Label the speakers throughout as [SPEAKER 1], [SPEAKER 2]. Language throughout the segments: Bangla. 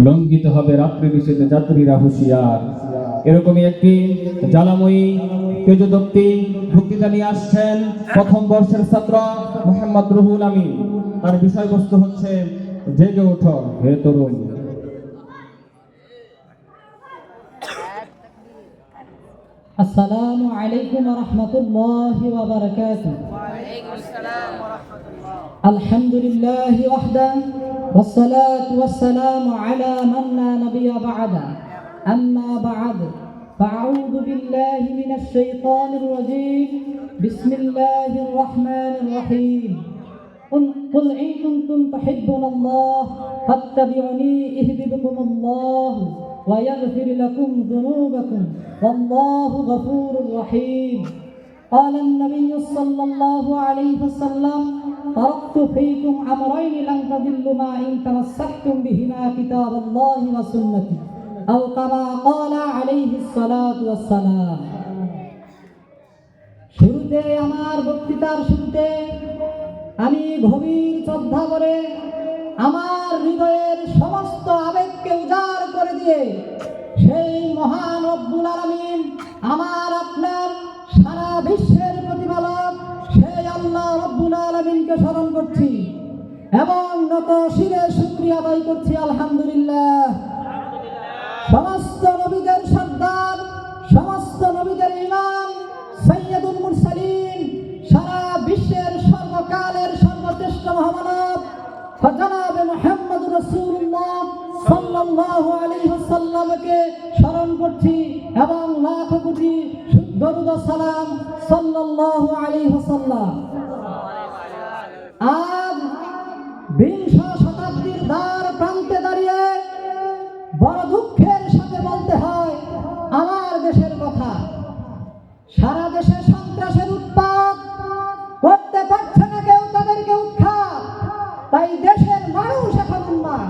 [SPEAKER 1] লঙ্ঘিত হবে রাত্রি বিশেষে যাত্রীরা হুঁশিয়ার। এরকমই একটি জ্বালাময়ী তেজোদীপ্তি বক্তৃতা নিয়ে আসছেন প্রথম বর্ষের ছাত্র মোহাম্মদ রুহুল আমিন। তার বিষয়বস্তু হচ্ছে জেগে ওঠো হে তরুণ।
[SPEAKER 2] আসসালামু আলাইকুম ওয়া রাহমাতুল্লাহি ওয়া বারাকাতুহু। আলহামদুলিল্লাহি ওয়াহদা ওয়াসসালাতু ওয়াসসালামু আলা মান লা নাবিয়্যা বা'দা। আম্মা বা'দ, ফাআউযু বিল্লাহি মিনাশ শাইতানির রাজীম। বিসমিল্লাহির রাহমানির রাহিম। قل إن كنتم تحبون الله فاتبعوني يحببكم الله ويغفر لكم ذنوبكم والله غفور رحيم. قال النبي صلى الله عليه وسلم تركت فيكم أمرين لن تضلوا ما إن تمسكتم بهما كتاب الله وسنتي أو كما قال عليه الصلاة والسلام. শুরুতে আমার বক্তৃতার শুরুতে আমি গভীর শ্রদ্ধা করে আমার হৃদয়ের সমস্ত আবেগকে উজাড় করে দিয়ে সেই মহান রব্বুল আলামিন, আমার আপনার সারা বিশ্বের প্রতিপালক সেই আল্লাহ রব্বুল আলামিনকে স্মরণ করছি এবং নত শিরে শুকরিয়া আদায় করছি আলহামদুলিল্লাহ। সমস্ত নবীদের সর্দার, সমস্ত নবীদের ইমাম, সাইয়্যিদুল মুরসালিন, সারা বিশ্বের সর্বকালের সর্বশ্রেষ্ঠ মহামানব জনাবে মুহাম্মদুর রাসূলুল্লাহ সাল্লাল্লাহু আলাইহি ওয়াসাল্লামকে স্মরণ করছি এবং লাখ কোটি দরুদ ও সালাম সাল্লাল্লাহু আলাইহি ওয়াসাল্লাম। আজ বিংশ শতাব্দীর দ্বার প্রান্তে দাঁড়িয়ে বড় দুঃখের সাথে বলতে হয় আমার দেশের কথা। সারা দেশে সন্ত্রাসের উৎপাত, করতে পারছে না কেউ তাদেরকে উৎখাত। তাই দেশের মানুষ এখন উন্মাদ,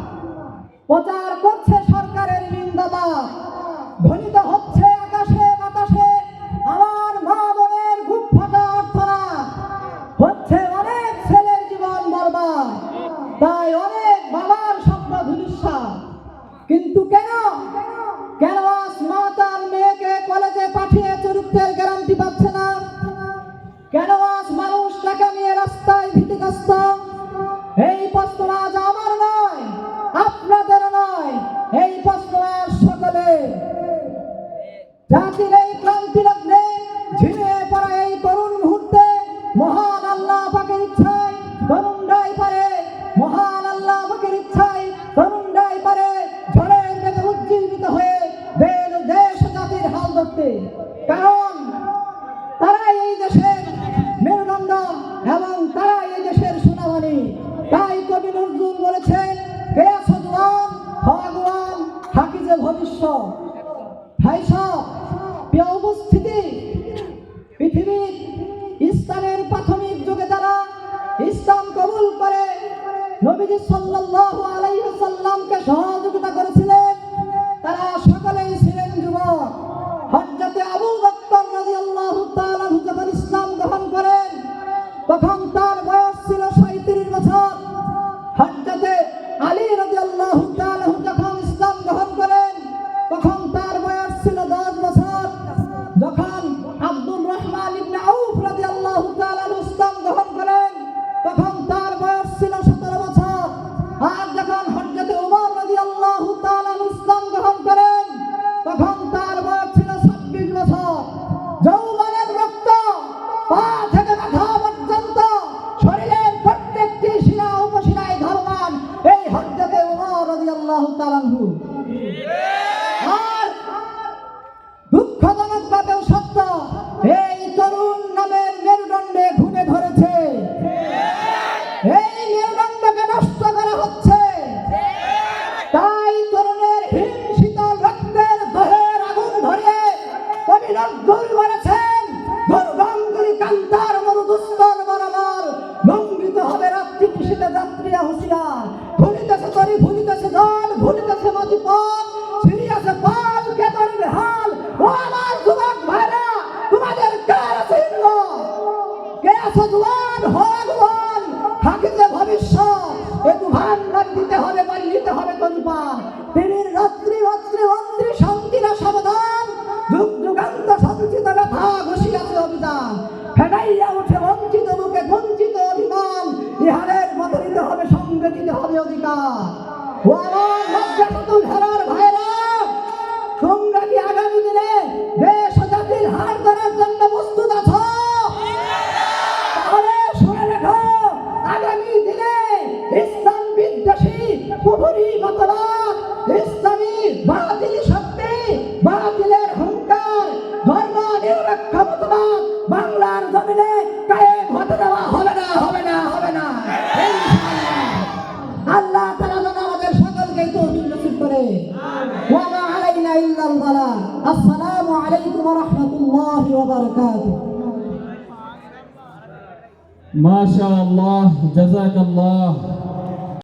[SPEAKER 2] প্রচার করছে সরকারের নিন্দাবাদ, ধ্বনিত হচ্ছে আকাশে বাতাসে আমার মা বোনের বুক ফাটা আর্তনাদ, হচ্ছে অনেক ছেলের জীবন বরবাদ, তাই অনেক বাবার স্বপ্ন ধূলিসাৎ। কিন্তু কেন আজ মা তার মেয়েকে কলেজে পাঠিয়ে চরিত্রের গ্যারান্টি পাচ্ছে না? কেন আজ মানুষ টাকা নিয়ে রাস্তায় ভীতিগ্রস্ত? এই প্রশ্ন আজ আমার নয়, আপনাদের নয়, এই প্রশ্ন আজ সকলের। জাতির এই ক্রান্তি লগ্নে ঝিমিয়ে পড়া এই করুণ মুহূর্তে মহান আল্লাহ পাকের ইচ্ছায় তরুণরাই পারে, মহান আল্লাহ পাকের ইচ্ছায় তরুণরাই পারে ঝড়ের বেগে উজ্জীবিত হয়ে দেশ জাতির হাল ধরতে। কারণ তারাই এই দেশের মেরুদণ্ড এবং তারাই এই দেশের সোনামণি। তাই কবি নজরুল বলেছেন, কে আছো জওয়ান ভগবান হাকিজে ভবিষ্যৎ। ভাই সব প্রিয় উপস্থিতি, পৃথিবীর ইসলামের প্রাথমিক যুগে যারা ইসলাম কবুল করে নবীজি সাল্লাল্লাহু আলাইহি ওয়াসাল্লামকে সহযোগিতা করেছিলেন, তারা সকলেই ছিলেন যুবক। হযরতে আবু বকর রাদিয়াল্লাহু তাআলা যখন ইসলাম গ্রহণ করেন তখন তার বয়স ছিল 37 বছর। হযরতে আলী রাদিয়াল্লাহু তাআলা যখন ইসলাম গ্রহণ করেন তখন তার বয়স ছিল 10 বছর। যখন আব্দুর রহমান ইবনে আউফ রাদিয়াল্লাহু তাআলা ইসলাম গ্রহণ করেন তখন তার বয়স ছিল 17 বছর। আর যখন হযরতে ওমর রাদিয়াল্লাহু তাআলা ইসলাম গ্রহণ করেন তখন তার বয়স ছিল 26 বছর। যৌবনের রক্ত পা থেকে মাথা পর্যন্ত শরীরের প্রত্যেকটি শিরা উপশিরায় ধারমান এই হযরতে ওমর রাদিয়াল্লাহু তাআলা। আর দুঃখজনক ভাবেও সত্য, এই তরুণ নামের মেরুদণ্ডে ঘুরে ধরেছে। এই মেরুদণ্ডকে নষ্ট করা হচ্ছে। তাই তরুণের হিম শীতল রক্তের দহের আগুন ধরিয়ে কবি নজরুল বলেছেন, দুর্গন্ধি কান্তার মরুদুস্তর বরাবর লঙ্ঘিত হবে রাত্রি নিশীথে যাত্রীরা হুঁশিয়ার। ভুলিতেছে তরি, ভুলিতেছে জল, ভুলিতেছে নদী পথ, ছিড়িয়াছে পাল কে তরিবে হাল। ও আমার যুবক ভাইরা, তোমাদের কার আছে হিম্মত? কে আছে জওয়ান ভগবান হাকিজে ভবিষ্যৎ? এ তুফান দিতে হবে, বাড়ি নিতে হবে তরিপাল। পৃথিবীর রাত্রি রাত্রি রাত্রি শান্তিরা সাবধান, যুগ যুগান্ত সঞ্চিত ব্যথা ঘোষিয়াছে অভিযান, ফেনাইয়া উঠে বঞ্চিত বুকে বঞ্চিত অভিমান, ইহারের মতো দিতে হবে সঙ্গে দিতে হবে অধিকার। ও আমার লজ্জাতুল হেরার ভাইরা, তোমরা কি আগামী দিনে দেশ ও জাতির হার ধরার জন্য প্রস্তুত আছো? তাহলে শুনে রেখো, আগামী দিনে ইসলাম বিদ্বেষী কুফরি মতবাদ, ইসলামী বাতিল শক্তি, বাতিলের হুঙ্কার, ধর্ম নিরপেক্ষ মতবাদ বাংলার জমিনে কায়েম হতে দেওয়া হবে না, হবে না, হবে না। আল্লাহ তাআলা যেন আমাদের সকলকে তৌফিক নসিব করে। ওয়া মা আলাইনা ইল্লাল বালাগ। আসসালামু আলাইকুম ওয়া রাহমাতুল্লাহি ওয়া বারাকাতুহু।
[SPEAKER 1] মাশাআল্লাহ, জাযাকাল্লাহ।